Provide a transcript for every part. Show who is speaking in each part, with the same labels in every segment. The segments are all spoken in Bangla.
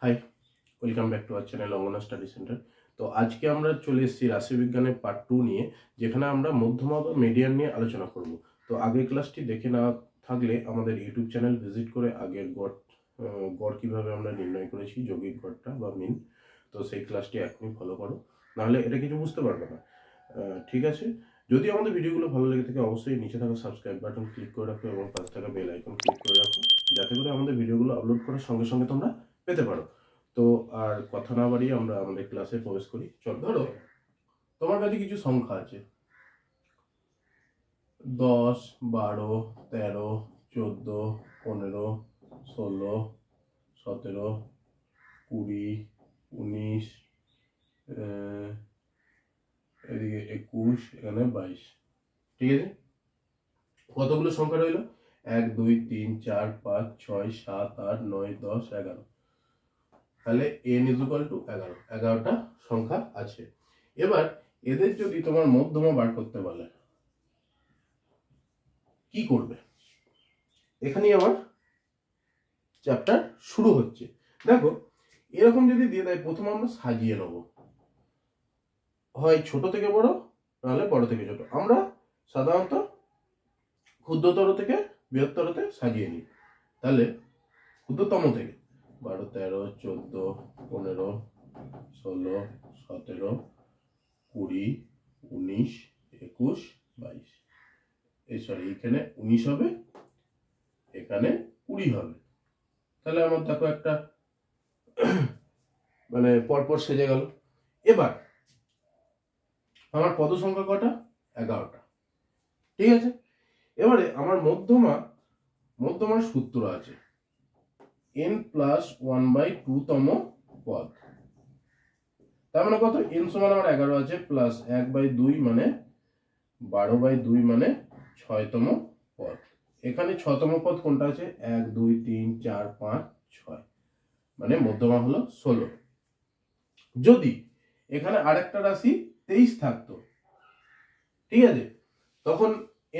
Speaker 1: High, welcome back to our channel Angana study centre. তো আজকে আমরা চলে এসেছি রাশিবিজ্ঞানের পার্ট 2 নিয়ে, যেখানে আমরা মধ্যমা বা মিডিয়ান নিয়ে আলোচনা করব। তো আগের ক্লাসটি দেখে না থাকলে আমাদের ইউটিউব চ্যানেল ভিজিট করে আগের গড় কিভাবে আমরা নির্ণয় করেছি, যৌগিক গড়টা বা মিন, তো সেই ক্লাসটি এখনই ফলো করো, নাহলে এটা কিছু বুঝতে পারবে না। ঠিক আছে, যদি আমাদের ভিডিওগুলো ভালো লেগে থাকে অবশ্যই নিচে থাকা সাবস্ক্রাইব বাটন ক্লিক করে রাখো এবং পাশে থাকা বেল আইকন ক্লিক করে রাখো, যাতে করে আমাদের ভিডিওগুলো আপলোড করার সঙ্গে সঙ্গে তোমরা পেতে পারো। তো আর কথা না বাড়িয়ে আমরা আমাদের ক্লাসে প্রবেশ করি। চল, ধরো তোমার কাছে কিছু সংখ্যা আছে 10, 12, 13, 14, 15, 16, 17, 20, 19, এদিকে 21, এখানে 22। ঠিক আছে, কতগুলো সংখ্যা রইল? 1, 2, 3, 4, 5, 6, 7, 8, 9, 10, 11। তাহলে n = 11, 11টা সংখ্যা আছে। এবার এদের যদি তোমার মধ্যমা বার করতে বলে, কি করবে? এখানেই আমার চ্যাপ্টার শুরু হচ্ছে। দেখো, এরকম যদি দিয়ে দেয়, প্রথমে আমরা সাজিয়ে নেব, হয় ছোট থেকে বড়, নাহলে বড় থেকে ছোট। আমরা সাধারণত ক্ষুদ্রতর থেকে বৃহত্তরতে সাজিয়ে নিই। তাহলে ক্ষুদ্রতম থেকে 12, 13, 14, 15, 16, 17, 20, 19, 21, 22। এখানে 19 হবে, এখানে 20 হবে। তাহলে আমার দেখো একটা মানে পরপর সেজে গেল। এবার আমার পদ সংখ্যা কটা? 11টা। ঠিক আছে, এবারে আমার মধ্যমার সূত্র আছে n+1/2 তম পদ। তার মানে কত? n সমান আমার 11 আছে, প্লাস 1/2 মানে 12/2 মানে 6তম পদ। এখানে 6তম পদ কোনটা আছে? 1, 2, 3, 4, 5, 6, মানে মধ্যমা হলো 16। যদি এখানে আরেকটা রাশি 23 থাকতো, ঠিক আছে, তখন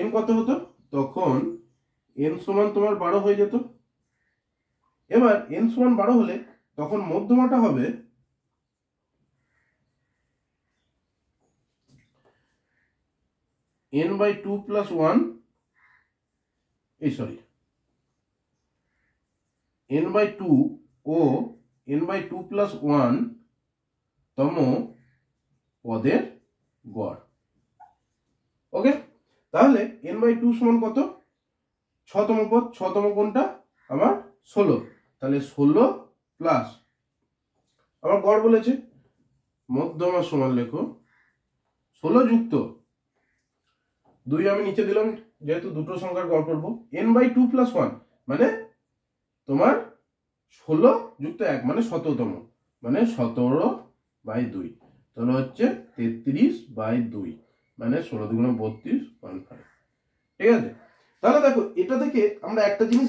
Speaker 1: n কত হতো? তখন n সমান তোমার 12 হয়ে যেত। এবার n সমান 12 হলে তখন মধ্যমাটা হবে n/2 + 1, n/2 ও n/2 + 1 তম পদের গড়। ওকে, তাহলে n/2 সমান কত? 6তম পদ। 6তম কোনটা? আমার 16। তাহলে 16 প্লাস আমার গড় বলেছে, মধ্যমা সমান লেখো 16 যুক্ত 2 আমি নিচে দিলাম, যেহেতু দুটো সংখ্যার গড় করব। n/2 + 1 মানে তোমার 16 যুক্ত 1 মানে 17তম, মানে 17/2, তাহলে হচ্ছে 33/2, মানে 16 × 32, 1/5। ঠিক আছে, তাহলে দেখো এটা থেকে আমরা একটা জিনিস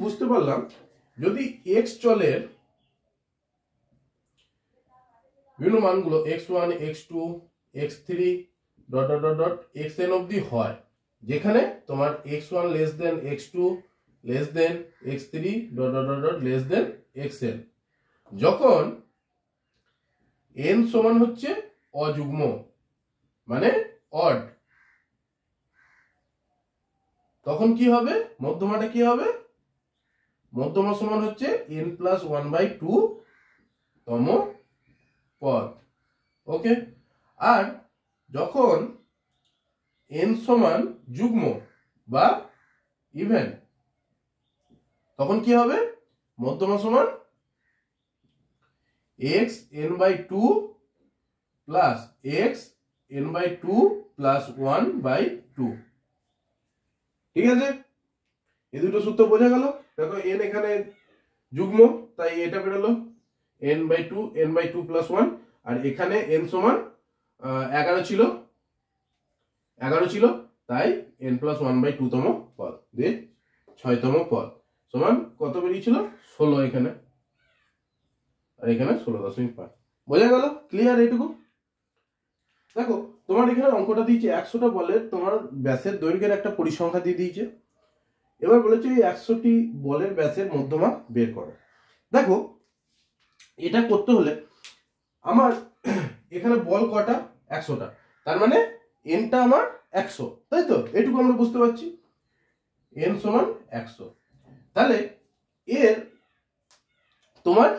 Speaker 1: বুঝতে পারলাম, যদি x চলের বিভিন্ন মানগুলো x1, x2, x3 xn অবধি হয়, যেখানে তোমার x1 x2 x3 xn, যখন n সমান হচ্ছে অযুগ্ম মানে অড, তখন কি হবে? মধ্যমাটা কি হবে? মধ্যমা সমান হচ্ছে n+1/2 তম পদ। ওকে, আর যখন n সমান যুগ্ম বা ইভেন, তখন কি হবে? মধ্যমা সমান xn/2 প্লাস xn/2 প্লাস 1/2। ঠিক আছে, এই দুটো সূত্র বোঝা গেল। দেখো n এখানে যুগ্ম, তাই এটা বেরোলো n/2 প্লাস 1, আর এখানে n সমান 11 ছিল, তাই n+1/2 তম পদ দিয়ে 6তম পদ সমান কত বেরিয়েছিল? 16 এখানে, আর এখানে 16.5। বোঝা গেল? ক্লিয়ার এইটুকু? দেখো তোমার এখানে অঙ্কটা দিয়েছে 100টা বলের তোমার ব্যাসের দৈর্ঘ্যের একটা পরিসংখ্যা দিয়ে দিয়েছে। এবার বলেছে এই 100টি বলের ব্যাসের মধ্যমা বের করো। দেখো এটা করতে হলে আমার এখানে বল কটা, 100টা, তার মানে এনটা আমার 100, তাই তো? এটুকু আমরা বুঝতে পারছি, এন সমান 100। তাহলে এর তোমার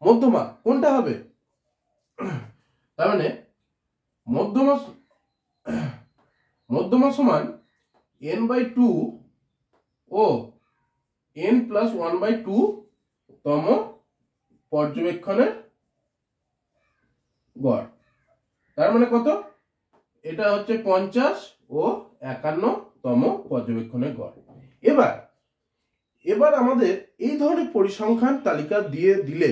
Speaker 1: মধ্যমা কোনটা হবে? তার মানে মধ্যমা সমান n/2 ও n+1/2 তম পর্যবেক্ষণের গড়। তার মানে কত? এটা হচ্ছে 50 ও 51 তম পর্যবেক্ষণের গড়। এবার আমাদের এই ধরনের পরিসংখ্যান তালিকা দিয়ে দিলে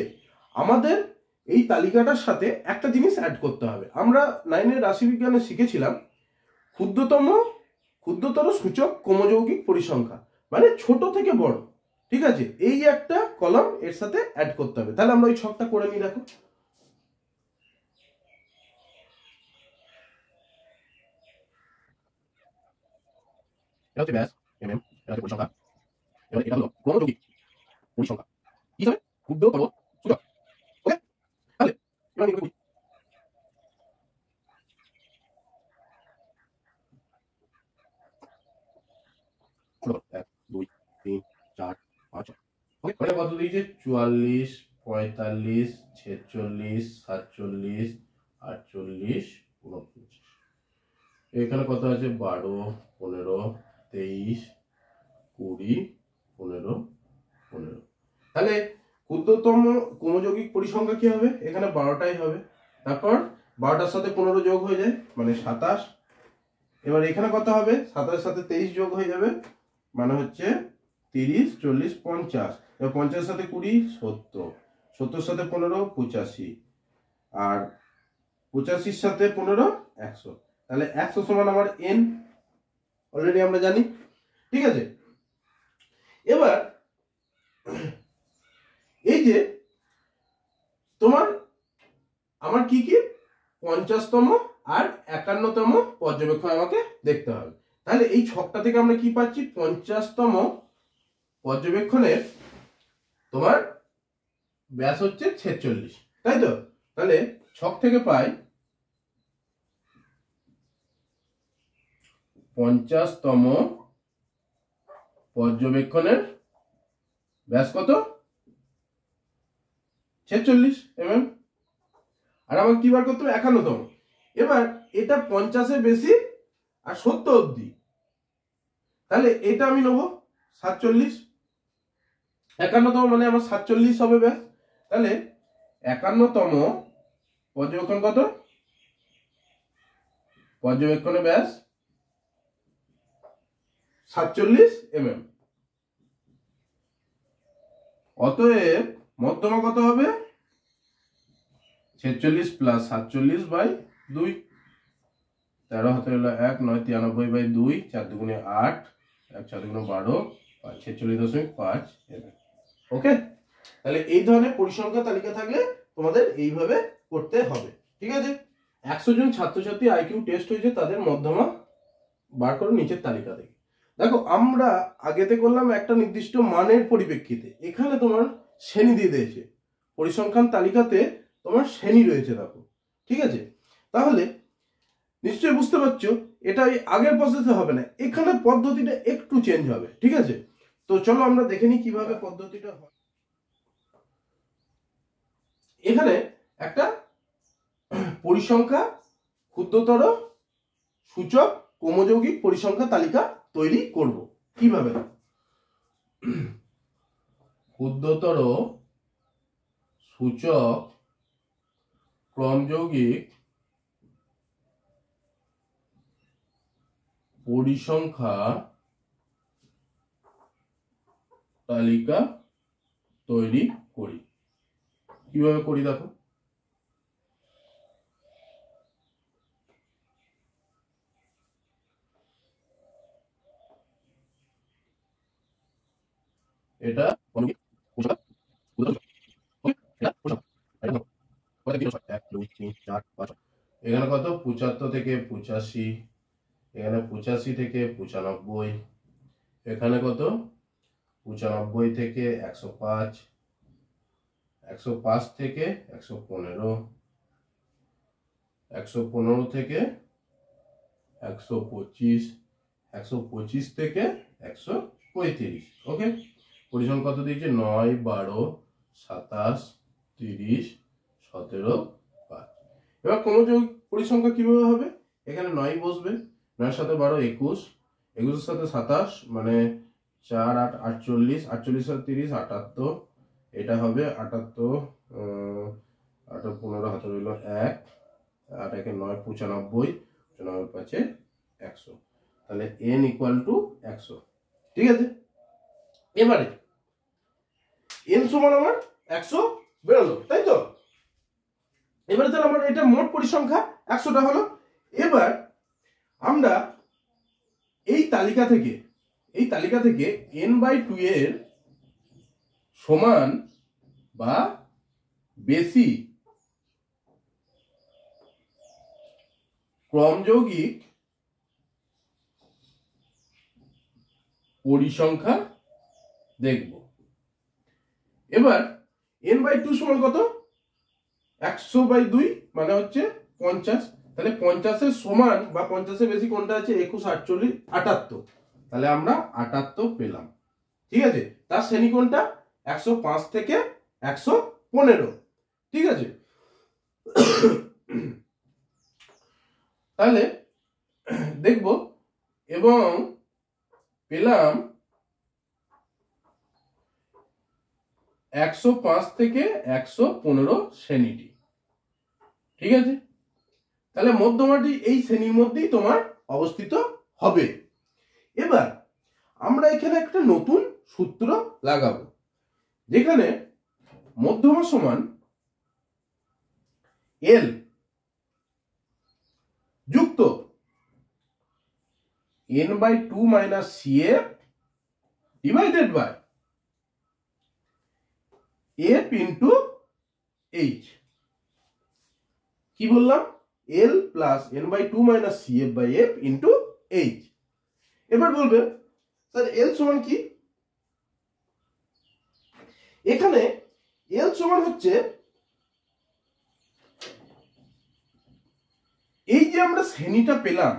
Speaker 1: আমাদের এই তালিকাটার সাথে একটা জিনিস অ্যাড করতে হবে। আমরা 9 রাশিবিজ্ঞানে শিখেছিলাম ক্ষুদ্রতর সূচক ক্রমযৌগিক পরিসংখ্যা, মানে ছোট থেকে বড়, ঠিক আছে? এই একটা কলাম এর সাথে অ্যাড করতে হবে। তাহলে আমরা ওই ছকটা করে নিই। দেখো এটা হচ্ছে ব্যাস mm, এটা হচ্ছে পরিসংখ্যা, এবার এটা হলো ক্রমযৌগিক পরিসংখ্যা কি হিসাবে ক্ষুদ্রতর সূচক। ওকে, তাহলে এবার আমি করি 1 2 3 4 5 6। ওকে, মানে কত দিয়েছে? 44 45 46 47 48 49। এখানে কত আছে? 12 15 23 20 15 15। তাহলে ক্ষুদ্রতম ক্রমযৌগিক পরিসংখ্যা কি হবে? এখানে 12টাই হবে। তারপর 12টার সাথে 15 যোগ হয়ে যায় মানে 27। এবার এখানে কত হবে? 27 সাথে 23 যোগ হয়ে যাবে মানে হচ্ছে 30 40 50। এবার 50 সাথে 20 70, 70 সাথে 15 85, আর 85 সাথে 15 100। তাহলে 100 সমান আমার n, অলরেডি আমরা জানি, ঠিক আছে? এবার এই যে তোমার আমার কি কি 50তম আর 51তম পর্যবেক্ষণ আমাকে দেখতে হবে। তাহলে এই ছকটা থেকে আমরা কি পাচ্ছি? 50তম পর্যবেক্ষণের তোমার ব্যাস হচ্ছে 46, তাই তো? তাহলে ছক থেকে পাই 50তম পর্যবেক্ষণের ব্যাস কত? 46 mm। আর আমাকে কি বার করতে হবে? 51তম। এবার এটা 50-এর বেশি আর 70 অবধি, তাহলে এটা আমি নেবো 47। 51তম মানে আমার 47 হবে ব্যাস। তাহলে 51তম পর্যবেক্ষণ কত? পর্যবেক্ষণের ব্যাস 47 mm। অতএব মধ্যমা কত হবে? 46 প্লাস 47/2। 13 হাতে হলো 1 9 93/2, 4 দুগুণে 8, 1 4 দুগুণে 12, 46.5 mm। ওকে, তাহলে এই ধরনের পরিসংখ্যা তালিকা থাকলে তোমাদের এইভাবে করতে হবে, ঠিক আছে? 100 জন ছাত্রছাত্রী আইকিউ টেস্ট হয়েছে, তাদের মধ্যমা বার করো নিচের তালিকা থেকে। দেখো আমরা আগেতে করলাম একটা নির্দিষ্ট মানের পরিপ্রেক্ষিতে, এখানে তোমার শ্রেণী দিয়ে দিয়েছে। পরিসংখ্যান তালিকাতে তোমার শ্রেণী রয়েছে, দেখো, ঠিক আছে? তাহলে নিশ্চয়ই বুঝতে পারছো এটা আগের প্রসেসে হবে না, এখানে পদ্ধতিটা একটু চেঞ্জ হবে, ঠিক আছে? তো চলো আমরা দেখে নিই কিভাবে পদ্ধতিটা হয়। এখানে একটা পরিসংখ্যা ক্ষুদ্রতর সূচক ক্রমযৌগিক পরিসংখ্যা তালিকা তৈরি করব। কিভাবে? ক্ষুদ্রতর সূচক ক্রমযৌগিক পরিসংখ্যা তালিকা তৈরি করি। কিভাবে করি দেখো। এটা এখানে কত? 75 থেকে 85, এখানে 85 থেকে 95, এখানে কত 95 থেকে 105, 105 থেকে 115, 115 থেকে 125, 125 থেকে 135। ওকে, পরিসংখ্যান কত দিয়েছে 9, 12, 27, 30, 17, 5। এবার ক্রমযৌগিক পরিসংখ্যা কিভাবে হবে? এখানে 9 বসবে, 9 7 12 21, 21 সাথে 27 মানে 4 8 48, 48 সাথে 30 78, এটা হবে 78, 8 15 হাতে রইল 1, 8 1 9 95, 95 5 100, তাহলে n ইকুয়াল টু 100। ঠিক আছে, এবারে n সমান আমার 100 বেরোলো, তাই তো? এবারে তাহলে আমার এটা মোট পরিসংখ্যা 100টা হলো। এবার আমরা এই তালিকা থেকে n/2 এর সমান বা বেশি ক্রমযৌগিক পরিসংখ্যা দেখব। এবার n/2 সমান কত? 100/2 মানে হচ্ছে 50, তাহলে 50 এর সমান বা 50 এর বেশি কোনটা আছে? 21, 48, 78, তাহলে আমরা 78 পেলাম। ঠিক আছে, তার শ্রেণী কোনটা? 105 থেকে 115। ঠিক আছে, তাহলে দেখব এবং পেলাম 105 থেকে 115 শ্রেণীটি। ঠিক আছে, তাহলে মধ্যমাটি এই শ্রেণীর মধ্যেই তোমার অবস্থিত হবে। এবার আমরা এখানে একটা নতুন সূত্র লাগাবো, যেখানে মধ্যমা সমান L যুক্ত n/2 minus CF divided by F into H। কি বললাম? L plus n/2 minus CF by F into H। এবার বলবে স্যার L সমান কি? এখানে L সমান হচ্ছে এই যে আমরা শ্রেণীটা পেলাম,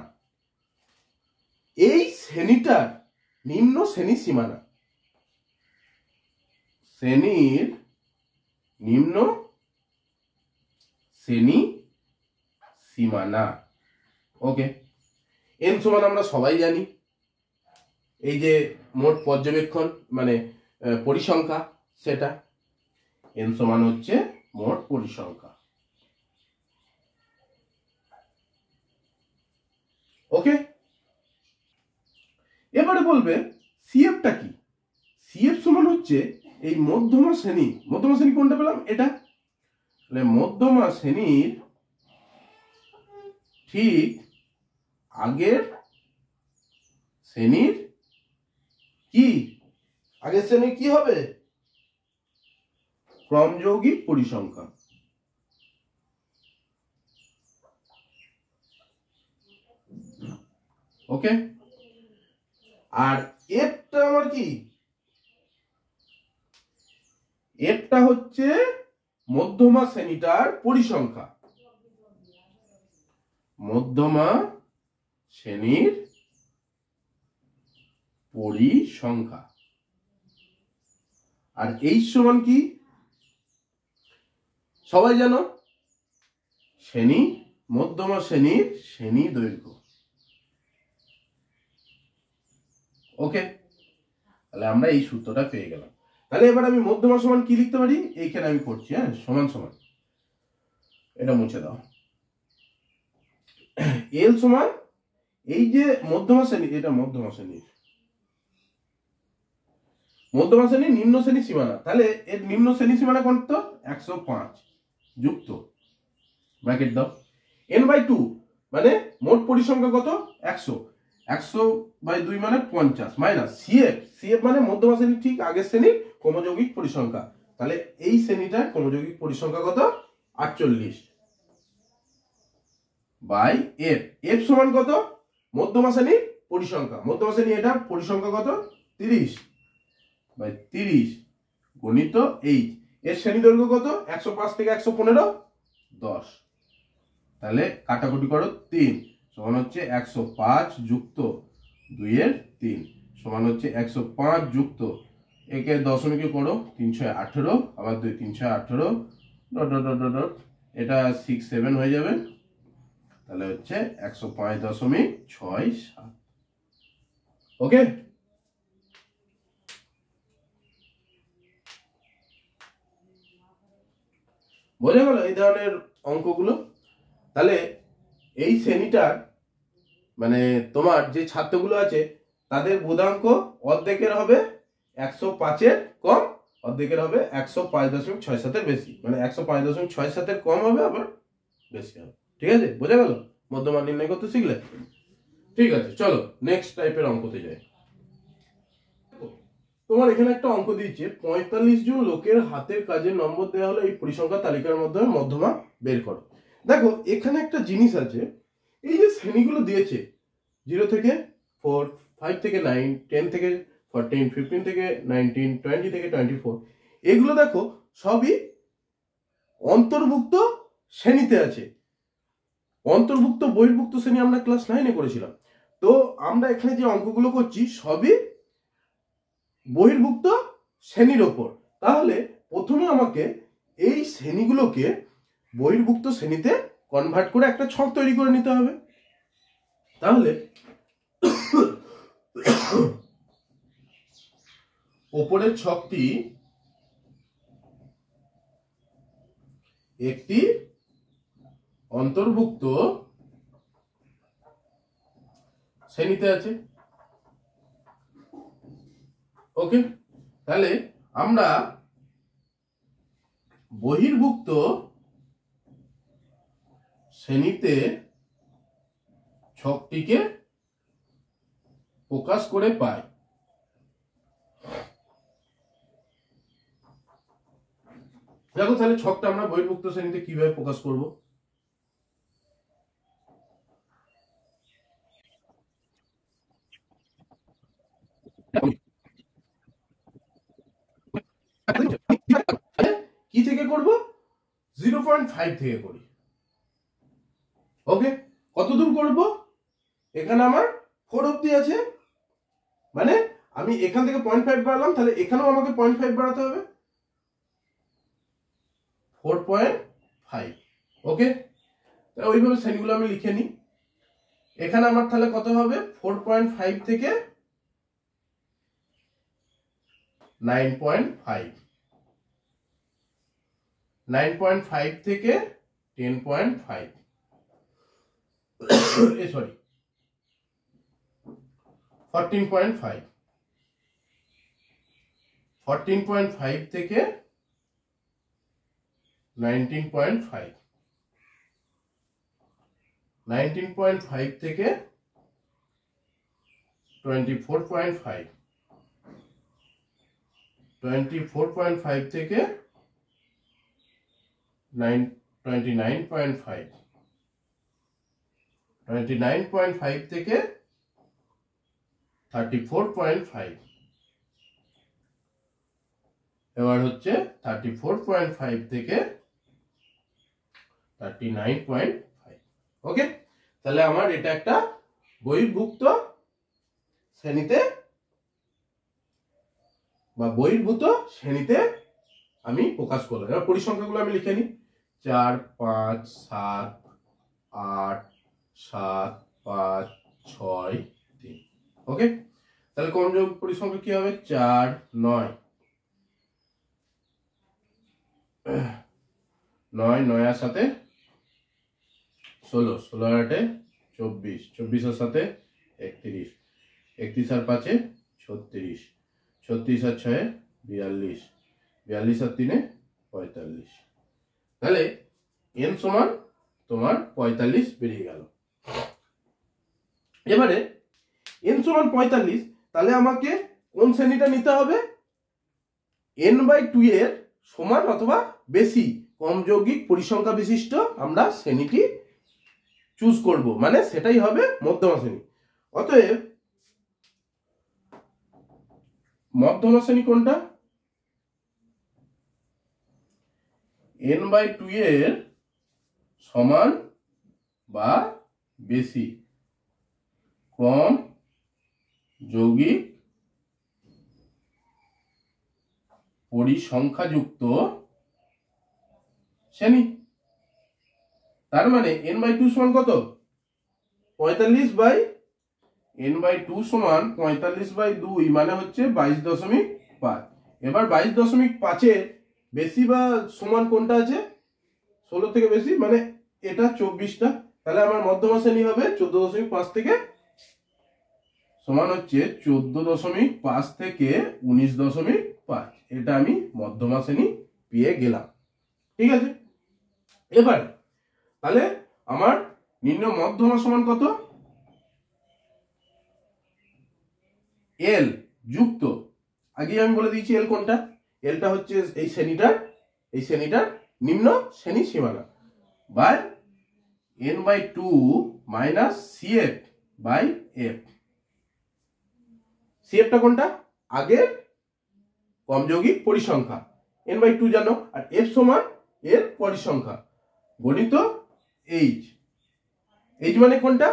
Speaker 1: এই শ্রেণীটার নিম্ন শ্রেণী সীমানা, শ্রেণীর নিম্ন শ্রেণী সীমানা। ওকে, n সমান আমরা সবাই জানি, এই যে মোট পর্যবেক্ষণ মানে পরিসংখ্যা, সেটা n সমান হচ্ছে মোট পরিসংখ্যা। ওকে, এবারে বলবে CF টা কি? CF সমান হচ্ছে এই মধ্যমা শ্রেণী কোনটা পেলাম? এটা। তাহলে মধ্যমা শ্রেণীর ঠিক আগের শ্রেণীর কি? আগের শ্রেণীর কি হবে? ক্রমযৌগিক পরিসংখ্যা। ওকে, আর এফটা আমার কি? এফটা হচ্ছে মধ্যমা শ্রেণীটার পরিসংখ্যা, মধ্যমা শ্রেণীর পরিসংখ্যা। আর H সমান কি? সবাই জানো, শ্রেণী, মধ্যমা শ্রেণীর শ্রেণী দৈর্ঘ্য। ওকে, তাহলে আমরা এই সূত্রটা পেয়ে গেলাম। তাহলে এবার আমি মধ্যমা সমান কি লিখতে পারি? এইখানে আমি করছি, হ্যাঁ, সমান সমান, এটা মুছে দাও। L সমান এই যে মধ্যমা শ্রেণী, এটা মধ্যমা শ্রেণীর নিম্ন শ্রেণী সীমানা, তাহলে এর নিম্ন শ্রেণী সীমানা কত? 105 যুক্ত ব্র্যাকেট দাও n/2 মানে মোট পরিসংখ্যা কত? 100, 100/2 মানে 50 মাইনাস CF মানে মধ্যমা শ্রেণীর ঠিক আগের শ্রেণীর ক্রমযৌগিক পরিসংখ্যা। তাহলে এই শ্রেণীটার ক্রমযৌগিক পরিসংখ্যা কত? 48 বাই F। F সমান কত? মধ্যমা শ্রেণীর পরিসংখ্যা, মধ্যমা শ্রেণী এটা পরিসংখ্যা কত? 30/30 গণিত এইচ, এর শ্রেণী দৈর্ঘ্য কত? 105 থেকে 115 10। তাহলে কাটাকুটি করো 3 সমান হচ্ছে 105 যুক্ত 2 এর 3 সমান হচ্ছে 105 যুক্ত একে দশমিকে করো 318 আবার 2 318 ডট ডট ডট ডট এটা 67 হয়ে যাবে। তাহলে হচ্ছে 105.67। ওকে, বোঝা গেল এই ধরনের অঙ্কগুলো। তাহলে এই শ্রেণীটার মানে তোমার যে ছাত্রগুলো আছে তাদের বোধাঙ্ক অর্ধেকের হবে 105-এর কম, অর্ধেকের হবে 105.67-এর বেশি, মানে 105.67-এর কম হবে আবার বেশি হবে। ঠিক আছে, বোঝা গেল? মধ্যমান নির্ণয় করতে শিখলে। ঠিক আছে, চলো নেক্সট টাইপের অঙ্কতে যাই। তোমার এখানে একটা অঙ্ক দিয়েছে 45 জন লোকের হাতের কাজের নম্বর দেওয়া হলো, এই পরিসংখ্যান তালিকার মধ্যে মধ্যমা বের করো। দেখো এখানে একটা জিনিস আছে, এই যে শ্রেণীগুলো দিয়েছে 0 থেকে 4, 5 থেকে 9, 10 থেকে 14, 15 থেকে 19, 20 থেকে 24, এগুলো দেখো সবই অন্তর্ভুক্ত শ্রেণীতে আছে। অন্তর্ভুক্ত বহির্ভুক্ত শ্রেণী আমরা ক্লাস 9-এ করেছিলাম। তো আমরা এখানে যে অঙ্কগুলো করছি সবই বহির্ভুক্ত শ্রেণীর ওপর। তাহলে প্রথমে আমাকে এই শ্রেণীগুলোকে বহির্ভুক্ত শ্রেণীতে কনভার্ট করে একটা ছক তৈরি করে নিতে হবে। তাহলে ওপরের ছকটি একটি অন্তর্ভুক্ত শ্রেণীতে আছে। ওকে, তাহলে আমরা বহির্ভুক্ত শ্রেণীতে ছকটিকে প্রকাশ করে পাই। দেখো তাহলে ছকটা আমরা বহির্ভুক্ত শ্রেণীতে কিভাবে প্রকাশ করব। কি থেকে করব? 0.5 থেকে করি। ওকে, কত দূর করব? এখানে আমার 4 অবধি আছে, মানে আমি এখান থেকে 0.5 বাড়ালাম, তাহলে এখানেও আমাকে 0.5 বাড়াতে হবে, 4.5। ওকে, তাহলে ওইভাবে শ্রেণীগুলো আমি লিখে নিই। এখানে আমার তাহলে কত হবে? 4.5 থেকে 9.5, 9.5 থেকে 10.5, সরি 14.5, 14.5 থেকে 19.5, 19.5 থেকে 24.5, 24.5 থেকে 29.5, 29.5 থেকে 34.5, এবার হচ্ছে 34.5 থেকে 39.5। ওকে, তাহলে আমার এটা একটা বহির্ভুক্ত শ্রেণীতে বা বহির্ভূত শ্রেণীতে আমি প্রকাশ করলাম। এবার পরিসংখ্যাগুলো আমি লিখে নিই। 4, 5, 7, 8, 7, 5, 6, 3। ওকে, তাহলে কোন যোগ পরিসংখ্যা কি হবে? 4, 9, 9, 9 এর সাথে 16, 16 আর 8 24, 24 এর সাথে 31, 31 আর 5 36, 36 আর 6 42, 42 আর 3 45। তাহলে n সমান তোমার 45 বেরিয়ে গেল। এবারে n সমান 45, তাহলে আমাকে কোন শ্রেণীটা নিতে হবে? n/2 এর সমান অথবা বেশি কম যৌগিক পরিসংখ্যা বিশিষ্ট আমরা শ্রেণীটি চুজ করব, মানে সেটাই হবে মধ্যমা শ্রেণী। অতএব মধ্যমা শ্রেণী কোনটা? n/2 এর সমান বা বেশি ক্রম যৌগিক পরিসংখ্যাযুক্ত শ্রেণী। তার মানে n/2 সমান কত? 45/n/2 সমান 45/2 মানে হচ্ছে 22.5। এবার 22.5 এর বেশি বা সমান কোনটা আছে? 16 থেকে বেশি, মানে এটা 24টা। তাহলে আমার মধ্যমা শ্রেণী হবে 14.5 থেকে সমান হচ্ছে 14.5 থেকে 19.5। এটা আমি মধ্যমা শ্রেণী পেয়ে গেলাম। ঠিক আছে, এবার তাহলে আমার নির্ণয় মধ্যমা সমান কত? এল যুক্ত, আগে আমি বলে দিয়েছি এল কোনটা। এলটা হচ্ছে এই শ্রেণীটার নিম্ন শ্রেণী সীমানা বাই n/2 মাইনাস CF/F। CFটা কোনটা? আগের কম যৌগিক পরিসংখ্যা, n/2 জানো, আর F সমান এর পরিসংখ্যা গণিত H। H মানে কোনটা?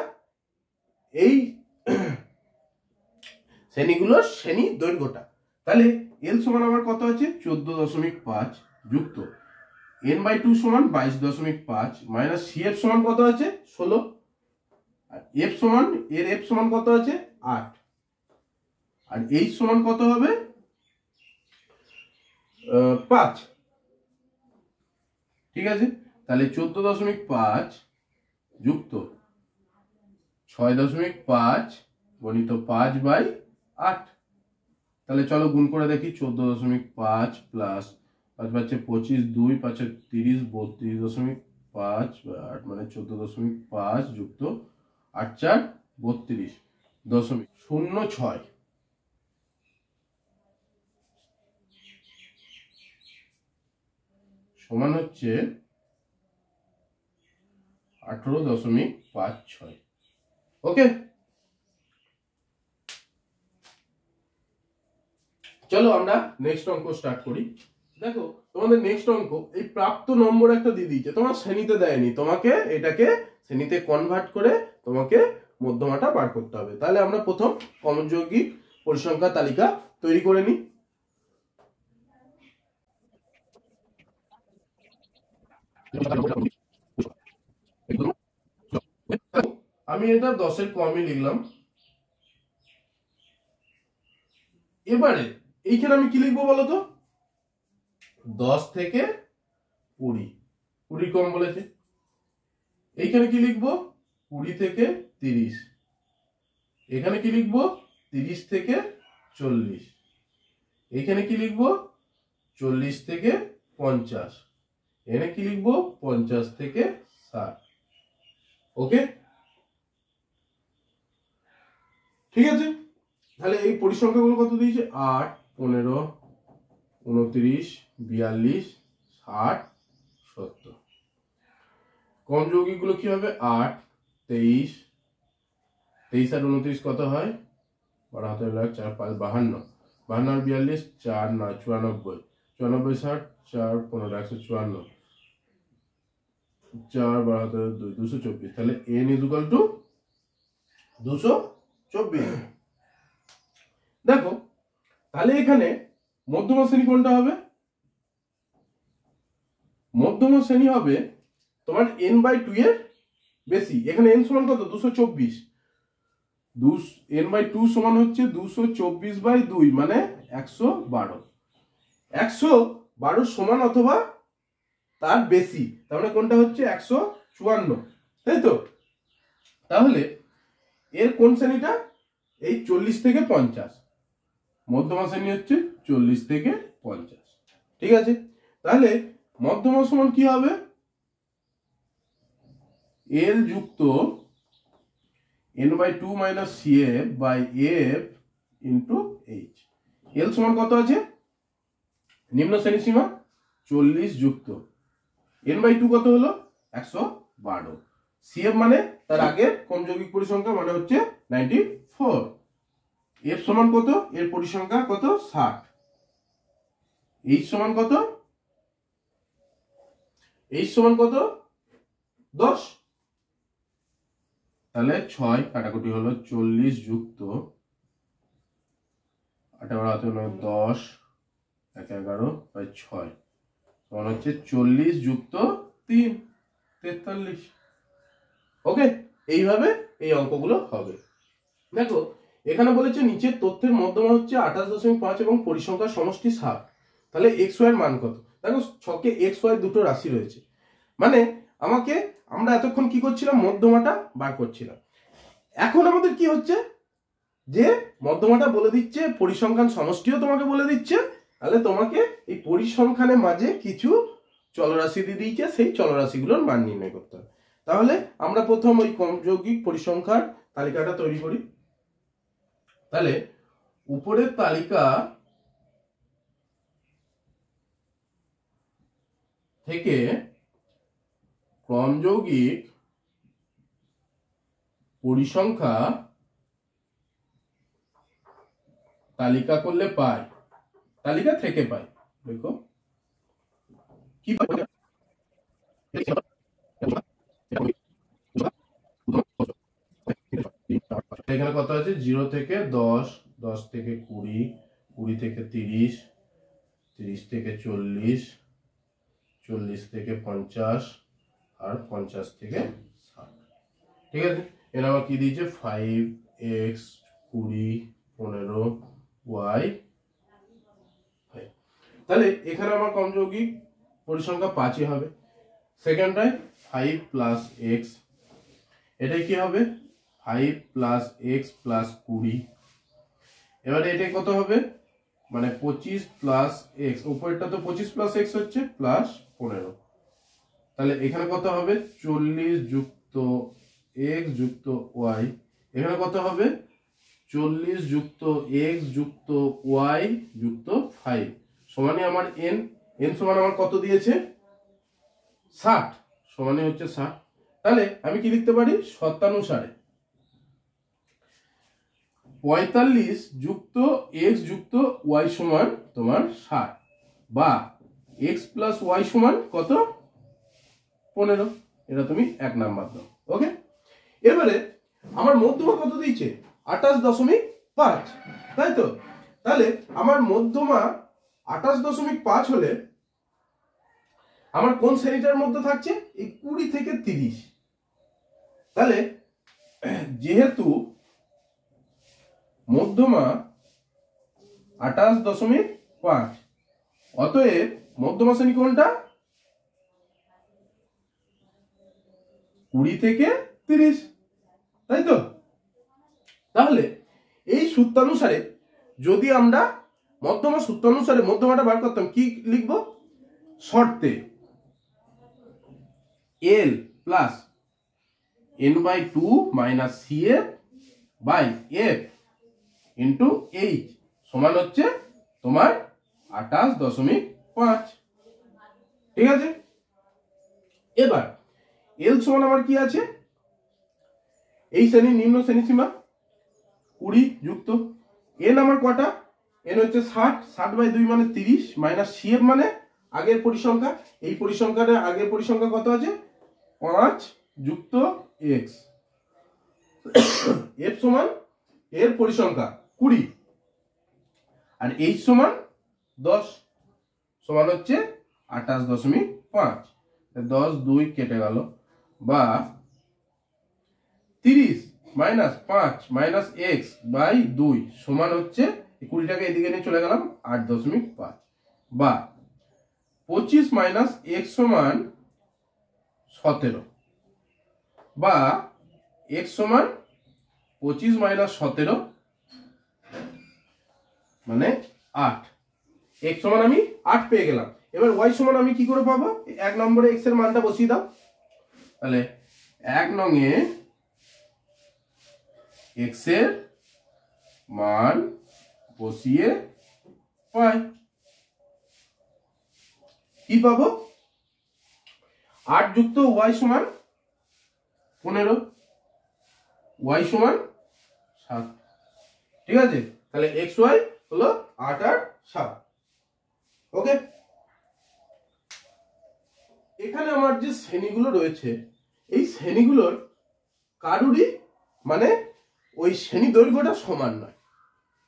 Speaker 1: এই শ্রেণীগুলোর শ্রেণী দৈর্ঘ্যটা। তাহলে L সমান আমার কত আছে? 14.5 যুক্ত n/2 সমান 22.5 মাইনাস CF সমান কত আছে? 16। আর F সমান কত আছে? 8। আর H সমান কত হবে? 5। ঠিক আছে, তাহলে 14.5 যুক্ত 6.5 গণিত 5/8। তাহলে চলো গুণ করে দেখি। 14.5 প্লাস 5 পাচ্ছে 25, 2 পাচ্ছে 30, 32.5/8 মানে 14.5 যুক্ত 8 4 32.06 সমান হচ্ছে 18.56। ওকে, চলো আমরা নেক্সট অঙ্ক স্টার্ট করি। দেখো তোমাদের নেক্সট অঙ্ক এই প্রাপ্ত নম্বর একটা দিয়ে দিয়েছে, তোমার শ্রেণীতে দেয়নি, তোমাকে এটাকে শ্রেণীতে কনভার্ট করে তোমাকে মধ্যমাটা বার করতে হবে। তাহলে আমরা প্রথম সমযৌগিক পরিসংখ্যা তালিকা তৈরি করে নিই। আমি এটা 10-এর কমই লিখলাম। এবারে এইখানে আমি কি লিখবো বলতো? 10 থেকে 20, 20 কম বলেছে। এইখানে কি লিখবো? 20 থেকে 30। এখানে কি লিখবো? 30 থেকে 40। এখানে কি লিখবো? 40 থেকে 50। এখানে কি লিখবো? 50 থেকে 60। ওকে, ঠিক আছে। তাহলে এই পরিসংখ্যাগুলো কত দিয়েছে? 8, 15, 29, 42, 60, 70। কম যৌগিক গুলো কি হবে? 8, 23, 23 আর 29 কত হয়? 12 হাতে লাখ 4 5 52, 52 আর 42 4 9 94, 94 60 4 15 154, 4 12 হাতে 2 224। তাহলে n = 224। দেখো তাহলে এখানে মধ্যমা শ্রেণী কোনটা হবে? মধ্যমা শ্রেণী হবে তোমার n/2 এর বেশি। এখানে n সমান কত? 224। n/2 সমান হচ্ছে 224/2 মানে 112। 112 সমান অথবা তার বেশি, তার মানে কোনটা হচ্ছে? 154, তাই তো? তাহলে এর কোন শ্রেণীটা? এই 40 থেকে 50। মধ্যমা শ্রেণী হচ্ছে 40 থেকে 50। ঠিক আছে, তাহলে মধ্যমা সমান কি হবে? L যুক্ত n/2 minus CF/F into H। L সমান কত আছে? নিম্ন শ্রেণী সীমা 40 যুক্ত n/2 কত হলো? 112। CF মানে তার আগের কম যৌগিক পরিসংখ্যা মানে হচ্ছে 94। এফ সমান কত, এর পরিসংখ্যা কত 60, এইচ সমান কত, এইচ সমান কত 10, তাহলে 6 কাটাকুটি হলো 40 যুক্ত 10 11 বাই 6 সমান হচ্ছে 40 যুক্ত 3 43। ওকে, এইভাবে এই অঙ্কগুলো হবে। দেখো এখানে বলেছে নিচের তথ্যের মধ্যমা হচ্ছে 28.5 এবং পরিসংখ্যার সমষ্টি 60, তাহলে এক্স ওয়াই এর মান কত? দেখো ছকে এক্স ওয়াই দুটো রাশি রয়েছে, মানে আমরা এতক্ষণ কি করছিলাম, মধ্যমাটা বার করছিলাম। এখন আমাদের কি হচ্ছে, যে মধ্যমাটা বলে দিচ্ছে, পরিসংখ্যান সমষ্টিও তোমাকে বলে দিচ্ছে, তাহলে তোমাকে এই পরিসংখ্যানের মাঝে কিছু চলরাশি দিয়ে দিয়েছে, সেই চলরাশিগুলোর মান নির্ণয় করতে হবে। তাহলে আমরা প্রথম ওই কমযৌগিক পরিসংখ্যার তালিকাটা তৈরি করি। তাহলে উপরের তালিকা থেকে ক্রমযৌগিক পরিসংখ্যা তালিকা করলে পাই, তালিকা থেকে পাই। দেখো কি এখানে কত আছে, 0 থেকে 10, 10 থেকে 20, 20 থেকে 30, 30 থেকে 40, 40 থেকে 50 আর 50 থেকে 60। ঠিক আছে, এর আবার কি দিয়েছে 5x 20 15 y। তাহলে এখানে আমার কমযৌগিক পরিসংখ্যা 5ই হবে। সেকেন্ডটায় 5 প্লাস এক্স, এটাই কি হবে 5 প্লাস এক্স প্লাস 20। এবারে এটাই কত হবে, মানে 25 প্লাস এক্স, উপরেরটা তো 25 প্লাস এক্স হচ্ছে প্লাস 15, তাহলে এখানে কত হবে 40 যুক্ত এক্স যুক্ত ওয়াই, এখানে কত হবে 40 যুক্ত এক্স যুক্ত ওয়াই যুক্ত 5 সমানে আমার এন, এন সমান আমার কত দিয়েছে 60, সমানে হচ্ছে 60। তাহলে আমি কি লিখতে পারি, শতানুসারে 45 যুক্ত এক্স যুক্ত ওয়াই সমান তোমার 60, বা এক্স প্লাস ওয়াই সমান কত 15, এটা তুমি 1 নাম্বার দাও। ওকে, এবারে আমার মধ্যমা কত দিয়েছে 28.5, তাই তো? তাহলে আমার মধ্যমা 28.5 হলে আমার কোন শ্রেণীটার মধ্যে থাকছে, এই 20 থেকে 30। তাহলে যেহেতু মধ্যমা 28.5, অতএব মধ্যমা শ্রেণী কোনটা 20 থেকে 30, তাই তো? তাহলে এই সূত্রানুসারে যদি আমরা মধ্যমা সূত্রানুসারে মধ্যমাটা বার করতাম, কি লিখব, শর্তে L plus n/2 minus CF by F into H সমান হচ্ছে তোমার 28.5। ঠিক আছে, এবার L সমান আমার কি আছে, এই শ্রেণীর নিম্ন শ্রেণী সীমা 20 যুক্ত n আমার কটা, n হচ্ছে 60, 60/2 মানে 30, মাইনাস CF মানে আগের পরিসংখ্যা, এই পরিসংখ্যার আগের পরিসংখ্যা কত আছে 5 যুক্ত x, f সমান এর পরিসংখ্যা 20 আর h সমান 10, সমান হচ্ছে 28.5। 10 2 কেটে গেল, বা 30 মাইনাস 5 মাইনাস x বাই 2 সমান হচ্ছে 20টাকে এদিকে নিয়ে চলে গেলাম 8.5, বা 25 মাইনাস x সমান 17, বা x সমান 25 মাইনাস 17 মানে 8, x সমান আমি 8 পেয়ে গেলাম। এবার y সমান আমি কি করে পাবো, 1 নম্বরে x এর মানটা বসিয়ে দাও। তাহলে 1 নং এ x এর মান বসিয়ে পাই, কি পাবো 8 যুক্ত y সমান 15, y সমান 7। ঠিক আছে, তাহলে এক্স ওয়াই হলো 8 আর 7। ওকে, এখানে আমার যে শ্রেণীগুলো রয়েছে এই শ্রেণীগুলোর কারুরই মানে ওই শ্রেণী দৈর্ঘ্যটা সমান নয়।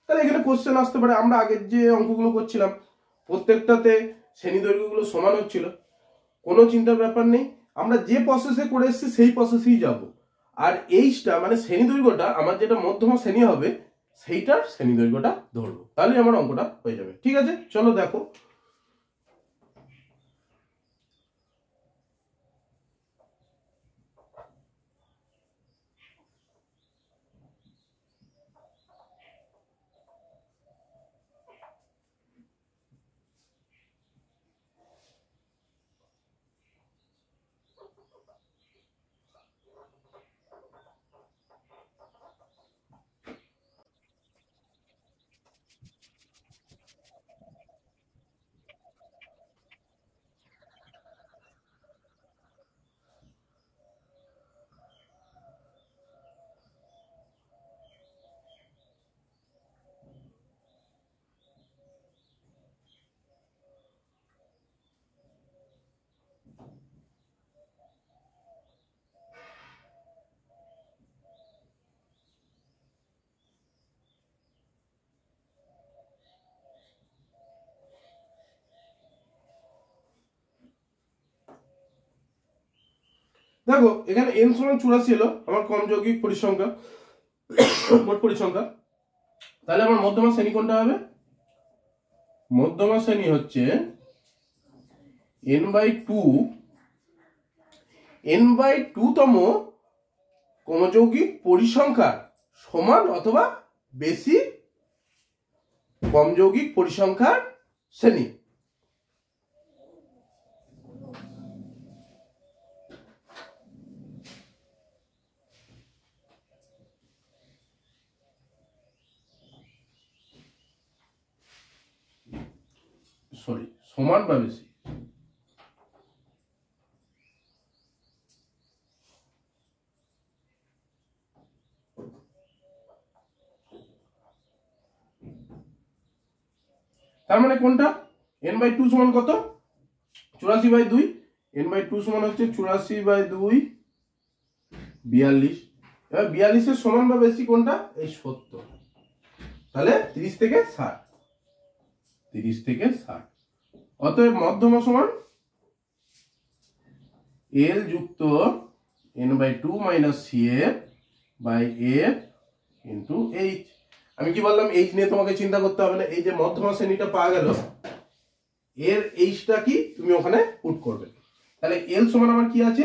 Speaker 1: তাহলে এখানে কোশ্চেন আসতে পারে, আমরা আগের যে অঙ্কগুলো করছিলাম প্রত্যেকটাতে শ্রেণী দৈর্ঘ্যগুলো সমান হচ্ছিল, কোনো চিন্তার ব্যাপার নেই, আমরা যে প্রসেসে করে এসেছি সেই প্রসেসেই যাব। আর এইচটা মানে শ্রেণী দৈর্ঘ্যটা আমার যেটা মধ্যমা শ্রেণী হবে সেইটার শ্রেণী দৈর্ঘ্যটা ধরবো, তাহলে আমার অঙ্কটা হয়ে যাবে। ঠিক আছে, চলো দেখো। দেখো এখানে n সমান 84 এলো আমার কম যৌগিক পরিসংখ্যা, মোট পরিসংখ্যা। তাহলে আমার মধ্যমা শ্রেণী কোনটা হবে? মধ্যমা শ্রেণী হচ্ছে n/2, n/2 তম কমযৌগিক পরিসংখ্যার সমান অথবা বেশি কম যৌগিক পরিসংখ্যার শ্রেণী। সরি, সমান বা বেশি। তার মানে কোনটা? n/2 সমান কত? 84/2। n/2 সমান হচ্ছে 84/2 42। এবার 42 এর সমান বা বেশি কোনটা? এই 70। তাহলে 30 থেকে 60, 30 থেকে 60। অতএব মধ্যমা সমান l যুক্ত n/2 - cf by f into h। আমি কি বললাম, h নিয়ে তোমাকে চিন্তা করতে হবে না, এই যে মধ্যমা শ্রেণীটা পাওয়া গেল এর এইচটা কি তুমি ওখানে পুট করবে। তাহলে l সমান আমার কি আছে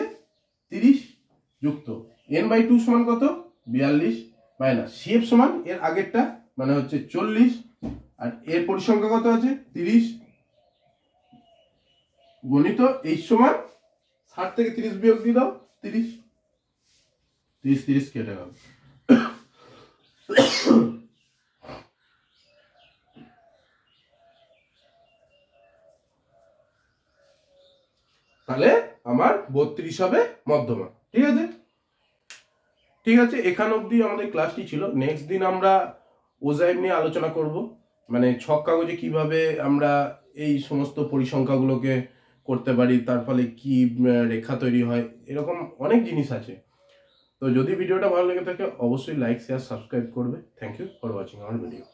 Speaker 1: 30 যুক্ত n/2 সমান কত 42 মাইনাস cf সমান এর আগেরটা মানে হচ্ছে 40 আর এর পরিসংখ্যা কত আছে 30 গণিত h সমান 60 থেকে 30 বিয়োগ দিয়ে দাও 30, 30 কেটে গেল। তাহলে আমার 32 হবে মধ্যমা। ঠিক আছে, ঠিক আছে, এখান অবধি আমাদের ক্লাসটি ছিল। নেক্সট দিন আমরা ওজাইভ নিয়ে আলোচনা করব, মানে ছক কাগজে কিভাবে আমরা এই সমস্ত পরিসংখ্যাগুলোকে করতে পারি, তার ফলে কি রেখা তৈরি হয়, এরকম অনেক জিনিস আছে। তো যদি ভিডিওটা ভালো লেগে থাকে অবশ্যই লাইক শেয়ার সাবস্ক্রাইব করবে। Thank you for watching our video.